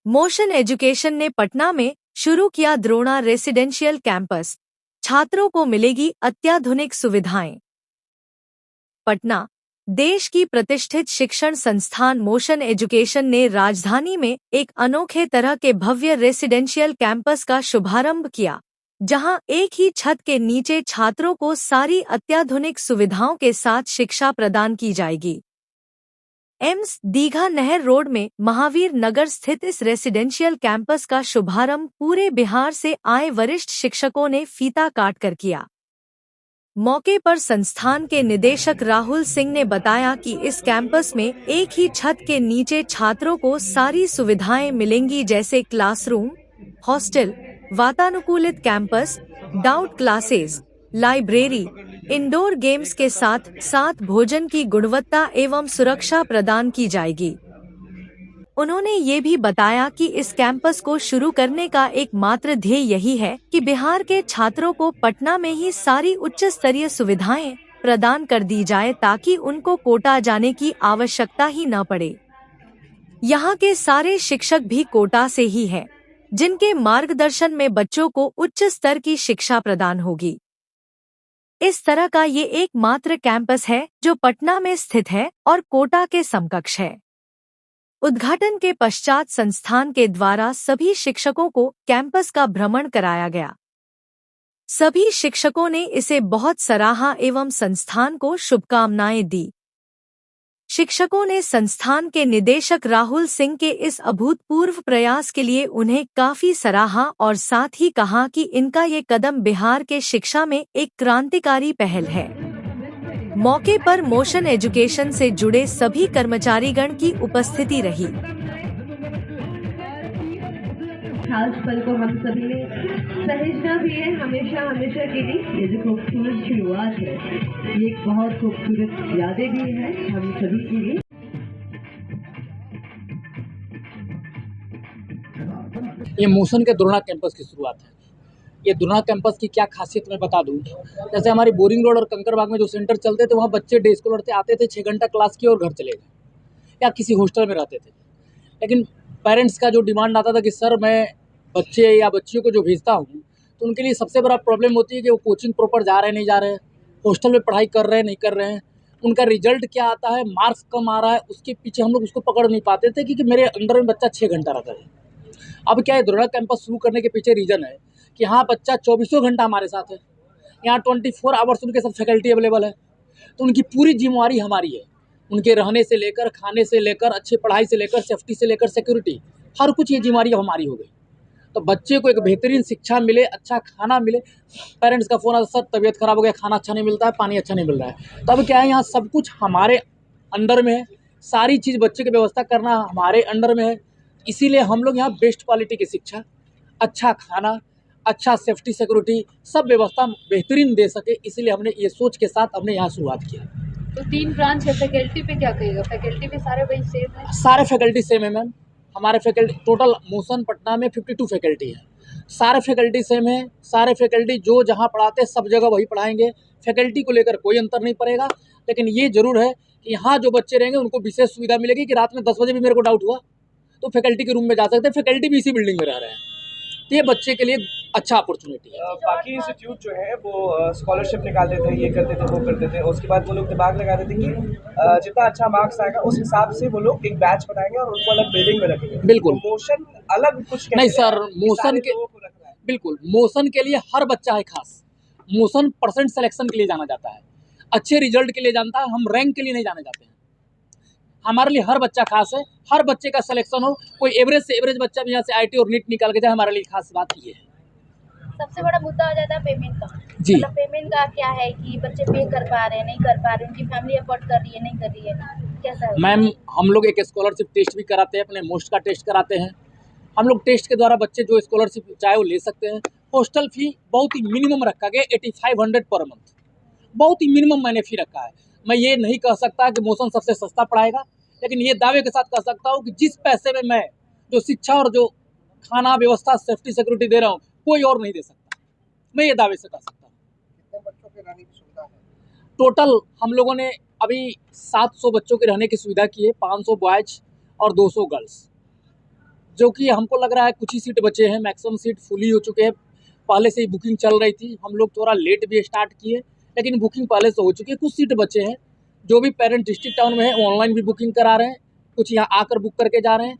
Motion education ने पटना में शुरू किया द्रोणा रेसिडेंशियल कैंपस। छात्रों को मिलेगी अत्याधुनिक सुविधाएं। पटना, देश की प्रतिष्ठित शिक्षण संस्थान मोशन एजुकेशन ने राजधानी में एक अनोखे तरह के भव्य रेसिडेंशियल कैंपस का शुभारंभ किया, जहां एक ही छत के नीचे छात्रों को सारी अत्याधुनिक सुविधाओं के साथ शिक्षा प्रदान की जाएगी। एम्स दीघा नहर रोड में महावीर नगर स्थित इस रेसिडेंशियल कैंपस का शुभारंभ पूरे बिहार से आए वरिष्ठ शिक्षकों ने फीता काटकर किया। मौके पर संस्थान के निदेशक राहुल सिंह ने बताया कि इस कैंपस में एक ही छत के नीचे छात्रों को सारी सुविधाएं मिलेंगी, जैसे क्लासरूम, हॉस्टल, वातानुकूलित campus, doubt classes, library, indoor games के साथ साथ भोजन की गुणवत्ता एवं सुरक्षा प्रदान की जाएगी। उन्होंने ये भी बताया कि इस कैंपस को शुरू करने का एकमात्र ध्येय यही है कि बिहार के छात्रों को पटना में ही सारी उच्च स्तरीय सुविधाएं प्रदान कर दी जाए, ताकि उनको कोटा जाने की आवश्यकता ही न पड़े। यहाँ के सारे शिक्षक भी कोटा से ही हैं, जिनके मार्गदर्शन में बच्चों को उच्च स्तर की शिक्षा प्रदान होगी। इस तरह का ये एकमात्र कैंपस है जो पटना में स्थित है और कोटा के समकक्ष है। उद्घाटन के पश्चात संस्थान के द्वारा सभी शिक्षकों को कैंपस का भ्रमण कराया गया। सभी शिक्षकों ने इसे बहुत सराहा एवं संस्थान को शुभकामनाएं दी। शिक्षकों ने संस्थान के निदेशक राहुल सिंह के इस अभूतपूर्व प्रयास के लिए उन्हें काफी सराहा और साथ ही कहा कि इनका ये कदम बिहार के शिक्षा में एक क्रांतिकारी पहल है। मौके पर मोशन एजुकेशन से जुड़े सभी कर्मचारीगण की उपस्थिति रही। खास पल को हम सभी ने सहेजना भी है, हमेशा हमेशा के लिए। ये जो खूबसूरत शुरुआत है, ये एक बहुत खूबसूरत यादें भी है हम सभी के लिए। ये मोशन के द्रोणा कैंपस की शुरुआत है। ये द्रोणा कैंपस की क्या खासियत मैं बता दूं। जैसे हमारी बोरिंग रोड और कंकरबाग में जो सेंटर चलते थे, वहाँ बच्चे डे स्कॉलर थे, आते थे 6 घंटा क्लास किए और घर चले गए या किसी हॉस्टल में रहते थे। लेकिन पेरेंट्स का जो डिमांड आता था कि सर मैं बच्चे या बच्चियों को जो भेजता हूँ, तो उनके लिए सबसे बड़ा प्रॉब्लम होती है कि वो कोचिंग प्रॉपर जा रहे हैं नहीं जा रहे हैं, हॉस्टल में पढ़ाई कर रहे हैं नहीं कर रहे हैं, उनका रिजल्ट क्या आता है, मार्क्स कम आ रहा है, उसके पीछे हम लोग उसको पकड़ नहीं पाते थे क्योंकि मेरे अंडर में बच्चा 6 घंटा रहता है। अब क्या है, द्रोणा कैंपस शुरू करने के पीछे रीज़न है कि यहाँ बच्चा 24 घंटा हमारे साथ है, यहाँ 24 आवर्स उनके सब फैकल्टी अवेलेबल है, तो उनकी पूरी जिम्मेवारी हमारी है। उनके रहने से लेकर, खाने से लेकर, अच्छी पढ़ाई से लेकर, सेफ्टी से लेकर सिक्योरिटी, हर कुछ ये जिम्मेवारी हमारी हो गई। तो बच्चे को एक बेहतरीन शिक्षा मिले, अच्छा खाना मिले। पेरेंट्स का फ़ोन आता, सर तबीयत ख़राब हो गया, खाना अच्छा नहीं मिलता है, पानी अच्छा नहीं मिल रहा है। तो अब क्या है, यहाँ सब कुछ हमारे अंडर में है, सारी चीज़ बच्चे की व्यवस्था करना हमारे अंडर में है। इसीलिए हम लोग यहाँ बेस्ट क्वालिटी की शिक्षा, अच्छा खाना, अच्छा सेफ्टी सिक्योरिटी, सब व्यवस्था बेहतरीन दे सके, इसीलिए हमने ये सोच के साथ हमने यहाँ शुरुआत किया। तो 3 ब्रांच है, फैकल्टी पे क्या कहिएगा? फैकल्टी पे सारे वही सेम है? सारे फैकल्टी सेम है मैम। हमारे फैकल्टी टोटल मोशन पटना में 52 फैकल्टी है, सारे फैकल्टी सेम है। सारे फैकल्टी जो जहाँ पढ़ाते हैं सब जगह वही पढ़ाएंगे, फैकल्टी को लेकर कोई अंतर नहीं पड़ेगा। लेकिन ये जरूर है कि यहाँ जो बच्चे रहेंगे उनको विशेष सुविधा मिलेगी कि रात में 10 बजे भी मेरे को डाउट हुआ तो फैकल्टी के रूम में जा सकते हैं, फैकल्टी भी इसी बिल्डिंग में रह रहे हैं, तो ये बच्चे के लिए अच्छा अपॉर्चुनिटी है। बाकी इंस्टीट्यूट जो है वो स्कॉलरशिप निकालते थे, ये करते थे वो करते थे, उसके बाद वो लोग दिमाग लगाते थे कि जितना अच्छा मार्क्स आएगा उस हिसाब से वो लोग एक बैच बनाएंगे और उनको अलग बिल्डिंग में रखेंगे। बिल्कुल। तो मोशन अलग कुछ नहीं सर, मोशन के बिल्कुल मोशन के लिए हर बच्चा है खास। मोशन परसेंट सिलेक्शन के लिए जाना जाता है, अच्छे रिजल्ट के लिए जानता है, हम रैंक के लिए नहीं जाने जाते हैं। हमारे लिए हर बच्चा खास है, हर बच्चे का सिलेक्शन हो, कोई एवरेज से एवरेज बच्चा भी यहाँ से आईटी और नीट निकाल के जाए, हमारे लिए खास बात ये है। सबसे बड़ा मुद्दा हो जाता है पेमेंट का। जी, मतलब पेमेंट का क्या है कि बच्चे पे कर पा रहे हैं नहीं कर पा रहे, उनकी फैमिली अफोर्ड कर रही है नहीं कर रही है, कैसा है? मैम हम लोग एक स्कॉलरशिप टेस्ट भी कराते हैं, अपने मोस्ट का टेस्ट कराते हैं। हम लोग टेस्ट के द्वारा बच्चे जो स्कॉलरशिप चाहे वो ले सकते हैं। हॉस्टल फी बहुत ही मिनिमम रखा गया, 8500 पर मंथ, बहुत ही मिनिमम मैंने फी रखा है। मैं ये नहीं कह सकता कि मोशन सबसे सस्ता पढ़ाएगा, लेकिन ये दावे के साथ कह सकता हूँ कि जिस पैसे में मैं जो शिक्षा और जो खाना व्यवस्था सेफ्टी सिक्योरिटी दे रहा हूँ कोई और नहीं दे सकता, मैं ये दावे से कह सकता हूँ। कितने बच्चों के रहने की सुविधा है? टोटल हम लोगों ने अभी 700 बच्चों के रहने की सुविधा की है, 500 बॉयज और 200 गर्ल्स। जो कि हमको लग रहा है कुछ ही सीट बचे हैं, मैक्सिमम सीट फुली हो चुके हैं। पहले से ही बुकिंग चल रही थी, हम लोग थोड़ा लेट भी स्टार्ट किए, लेकिन बुकिंग पहले से हो चुकी है। कुछ सीट बचे हैं, जो भी पेरेंट डिस्ट्रिक्ट टाउन में है ऑनलाइन भी बुकिंग करा रहे हैं, कुछ यहाँ आकर बुक करके जा रहे हैं,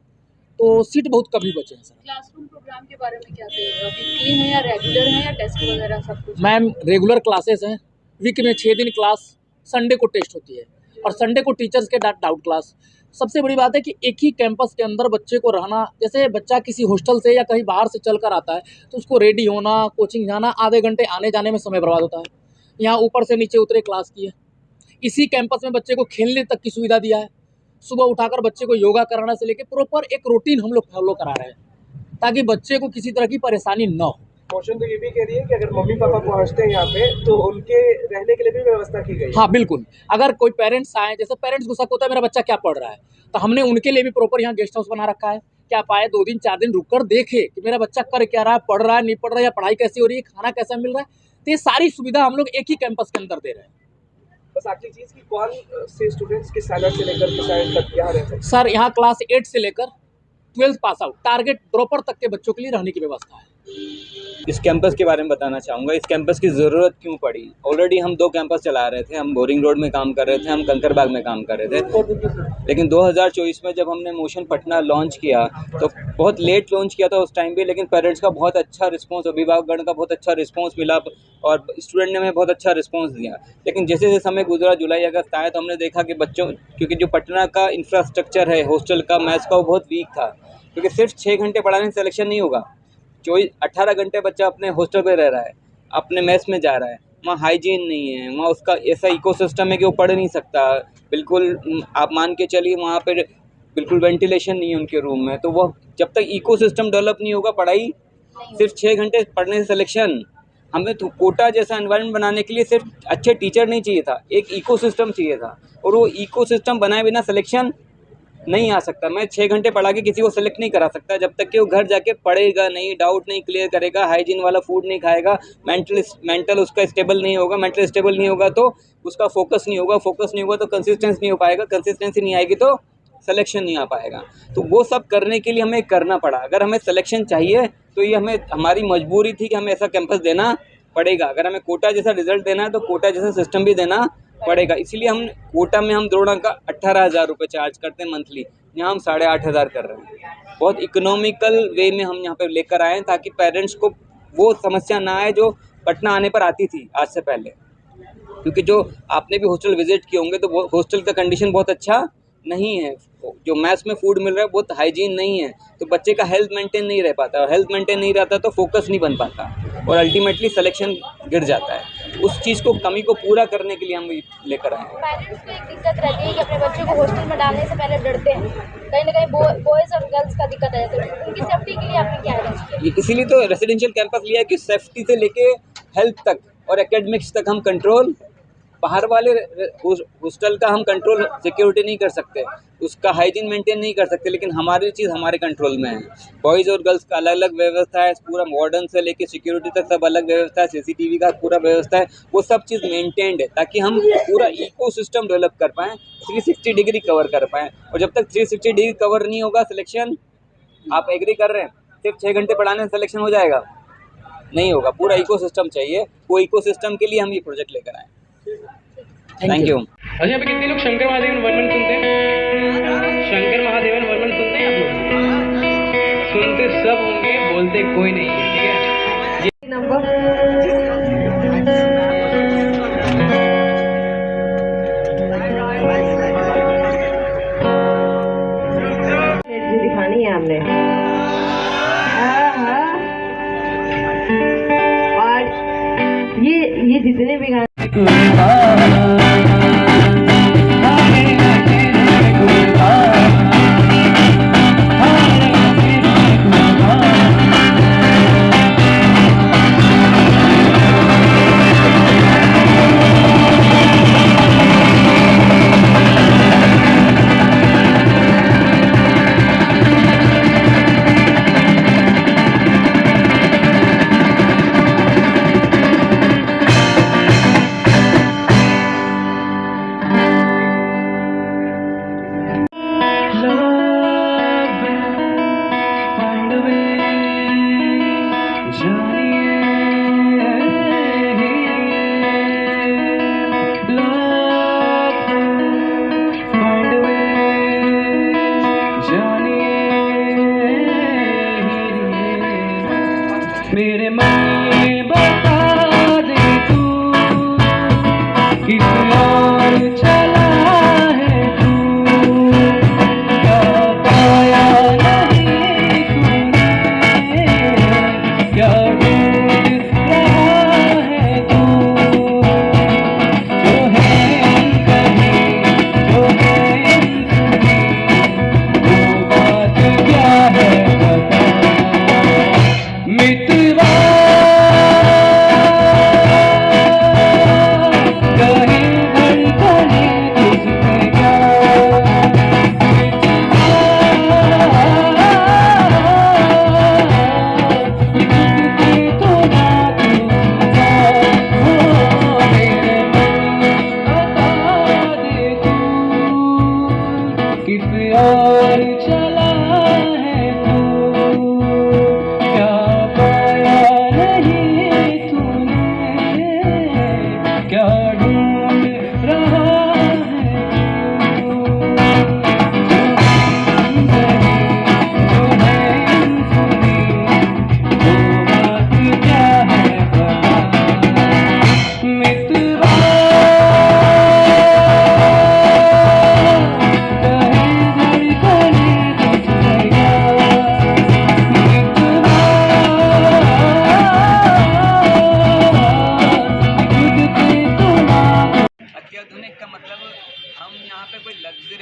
तो सीट बहुत कम ही बचे हैं सर। क्लासरूम प्रोग्राम के बारे में क्या कहिएगा, वीकली है या रेगुलर है या टेस्ट वगैरह सब कुछ? मैम रेगुलर क्लासेस हैं, वीक में 6 दिन क्लास, संडे को टेस्ट होती है और संडे को टीचर्स के डाउट क्लास। सबसे बड़ी बात है कि एक ही कैंपस के अंदर बच्चे को रहना, जैसे बच्चा किसी हॉस्टल से या कहीं बाहर से चल कर आता है तो उसको रेडी होना, कोचिंग जाना, आधे घंटे आने जाने में समय बर्बाद होता है। यहाँ ऊपर से नीचे उतरे क्लास की है। इसी कैंपस में बच्चे को खेलने तक की सुविधा दिया है। सुबह उठाकर बच्चे को योगा कराना से लेकर प्रॉपर एक रूटीन हम लोग फॉलो करा रहे हैं ताकि बच्चे को किसी तरह की परेशानी न हो। मोशन तो ये भी कह रही है कि अगर मम्मी पापा पहुंचते हैं यहाँ पे तो उनके रहने के लिए भी व्यवस्था की गई है। हाँ बिल्कुल, अगर कोई पेरेंट्स आए, जैसे पेरेंट्स को शक होता है मेरा बच्चा क्या पढ़ रहा है, तो हमने उनके लिए भी प्रॉपर यहाँ गेस्ट हाउस बना रखा है कि आप आए 2 दिन 4 दिन रुक कर देखे कि मेरा बच्चा कर क्या रहा है, पढ़ रहा है नहीं पढ़ रहा है, या पढ़ाई कैसी हो रही है, खाना कैसा मिल रहा है। तो ये सारी सुविधा हम लोग एक ही कैंपस के अंदर दे रहे हैं। बस आखिरी चीज़ की कौन से स्टूडेंट्स के स्टैंडर्ड से लेकर स्टैंडर्ड तक यहाँ रहते हैं? सर यहाँ क्लास 8 से लेकर 12th pass out target dropper तक के बच्चों के लिए रहने की व्यवस्था है। इस कैंपस के बारे में बताना चाहूँगा। इस कैंपस की ज़रूरत क्यों पड़ी? ऑलरेडी हम 2 कैंपस चला रहे थे। हम बोरिंग रोड में काम कर रहे थे, हम कंकरबाग में काम कर रहे थे। लेकिन 2024 में जब हमने मोशन पटना लॉन्च किया तो बहुत लेट लॉन्च किया था उस टाइम भी, लेकिन पेरेंट्स का बहुत अच्छा रिस्पांस, अभिभावकगण का बहुत अच्छा रिस्पांस मिला और स्टूडेंट ने हमें बहुत अच्छा रिस्पांस दिया। लेकिन जैसे जैसे समय गुजरा, जुलाई अगस्त आया, तो हमने देखा कि बच्चों, क्योंकि जो पटना का इंफ्रास्ट्रक्चर है हॉस्टल का, मैथ्स का, वो बहुत वीक था। क्योंकि सिर्फ 6 घंटे पढ़ाने से सिलेक्शन नहीं होगा। 18 घंटे बच्चा अपने हॉस्टल पे रह रहा है, अपने मेस में जा रहा है, वहाँ हाइजीन नहीं है, वहाँ उसका ऐसा इकोसिस्टम है कि वो पढ़ नहीं सकता बिल्कुल। आप मान के चलिए वहाँ पे बिल्कुल वेंटिलेशन नहीं है उनके रूम में। तो वो जब तक इकोसिस्टम डेवलप नहीं होगा, पढ़ाई सिर्फ 6 घंटे पढ़ने से सिलेक्शन। हमें तो कोटा जैसा एनवायरनमेंट बनाने के लिए सिर्फ अच्छे टीचर नहीं चाहिए था, एक इकोसिस्टम चाहिए था, और वो इकोसिस्टम बनाए बिना सिलेक्शन नहीं आ सकता। मैं 6 घंटे पढ़ा के किसी को सेलेक्ट नहीं करा सकता जब तक कि वो घर जाके पढ़ेगा नहीं, डाउट नहीं क्लियर करेगा, हाइजीन वाला फूड नहीं खाएगा, मेंटल उसका स्टेबल नहीं होगा। मेंटल स्टेबल नहीं होगा तो उसका फोकस नहीं होगा, फोकस नहीं होगा तो कंसिस्टेंसी नहीं हो पाएगा, कंसिस्टेंसी नहीं आएगी तो सिलेक्शन नहीं आ पाएगा। तो वो सब करने के लिए हमें करना पड़ा। अगर हमें सिलेक्शन चाहिए तो ये हमारी मजबूरी थी कि हमें ऐसा कैंपस देना पड़ेगा। अगर हमें कोटा जैसा रिजल्ट देना है तो कोटा जैसा सिस्टम भी देना पड़ेगा। इसलिए हम कोटा में हम द्रोणा का 18,000 रुपये चार्ज करते हैं मंथली, यहाँ हम 8,500 कर रहे हैं। बहुत इकोनॉमिकल वे में हम यहाँ पे लेकर आए हैं ताकि पेरेंट्स को वो समस्या ना आए जो पटना आने पर आती थी आज से पहले। क्योंकि जो आपने भी हॉस्टल विजिट किए होंगे तो हॉस्टल का कंडीशन बहुत अच्छा नहीं है। जो मैथ्स में फूड मिल रहा है बहुत हाइजीन नहीं है, तो बच्चे का हेल्थ मेंटेन नहीं रह पाता, और हेल्थ मेंटेन नहीं रहता तो फोकस नहीं बन पाता और अल्टीमेटली सिलेक्शन गिर जाता है। उस चीज़ को, कमी को पूरा करने के लिए हम लेकर आए हैं। पेरेंट्स को एक दिक्कत रहती है कि अपने बच्चों को हॉस्टल में डालने से पहले डरते हैं, कहीं ना कहीं बॉयज़ और गर्ल्स का दिक्कत है, तो उनकी सेफ्टी के लिए आपने क्या अरेंज किया? इसीलिए तो रेसिडेंशियल कैंपस लिया है कि सेफ्टी से लेके हेल्थ तक और एकेडमिक्स तक हम कंट्रोल, बाहर वाले हॉस्टल का हम कंट्रोल सिक्योरिटी नहीं कर सकते, उसका हाइजीन मेंटेन नहीं कर सकते, लेकिन हमारी चीज़ हमारे कंट्रोल में है। बॉयज़ और गर्ल्स का अलग अलग व्यवस्था है, पूरा वार्डन से लेके सिक्योरिटी तक सब अलग व्यवस्था है, सीसीटीवी का पूरा व्यवस्था है, वो सब चीज़ मेंटेन्ड है ताकि हम पूरा इकोसिस्टम डेवलप कर पाएँ, 360 डिग्री कवर कर पाएँ। और जब तक 360 डिग्री कवर नहीं होगा सिलेक्शन, आप एग्री कर रहे हैं सिर्फ 6 घंटे पढ़ाने से सिलेक्शन हो जाएगा? नहीं होगा, पूरा इकोसिस्टम चाहिए। वो इकोसिस्टम के लिए हम ये प्रोजेक्ट लेकर आए। Thank you. अच्छा, यहाँ पे कितने लोग शंकर महादेवन वर्मन सुनते हैं? शंकर महादेवन वर्मन सुनते हैं आप लोग? सुनते सब होंगे, बोलते कोई नहीं है, ठीक है? ये नंबर दिखानी है हमने। और ये जितने भी गाने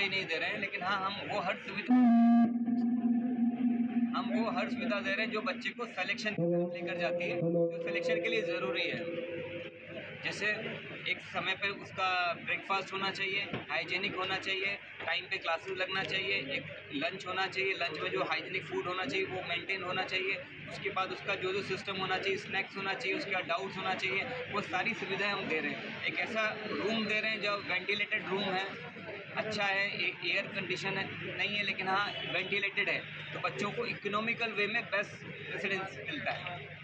ही नहीं दे रहे हैं, लेकिन हाँ हम वो हर सुविधा दे रहे हैं जो बच्चे को सिलेक्शन लेकर जाती है, जो सिलेक्शन के लिए ज़रूरी है। जैसे एक समय पे उसका ब्रेकफास्ट होना चाहिए, हाइजीनिक होना चाहिए, टाइम पे क्लासेस लगना चाहिए, एक लंच होना चाहिए, लंच में जो हाइजीनिक फूड होना चाहिए वो मेंटेन होना चाहिए, उसके बाद उसका जो सिस्टम होना चाहिए, स्नैक्स होना चाहिए, उसके बाद डाउट्स होना चाहिए, वो सारी सुविधाएं हम दे रहे हैं। एक ऐसा रूम दे रहे हैं जो वेंटिलेटेड रूम है, अच्छा है, एयर कंडीशन है नहीं है, लेकिन हाँ वेंटिलेटेड है, तो बच्चों को इकोनॉमिकल वे में बेस्ट रेसिडेंस मिलता है।